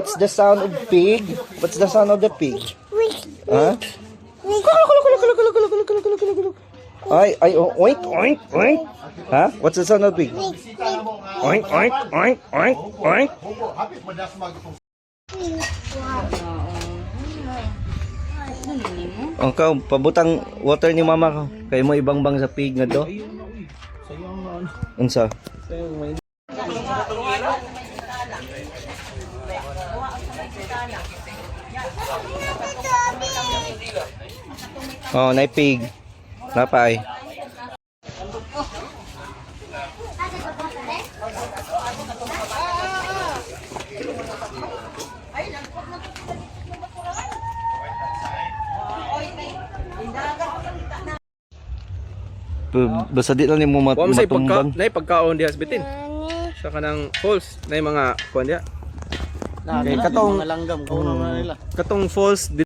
What's the sound of pig? What's the sound of the pig? Huh? Ay, oh, oink, oink, oink. Huh? What's the sound of pig? Oink, oink, oink, oink, oink. Ang ka, pabutang water ni mama ko. Kaya mo ibang bang sa pig nga do. Unsa? Oh, na pig. Napay. Basta di lang ni mo Wa mo say matumbang. pagkaon di hasbitin. Sa kanang falls na mga kuan dia. Katong langgam ko na nila. Katong falls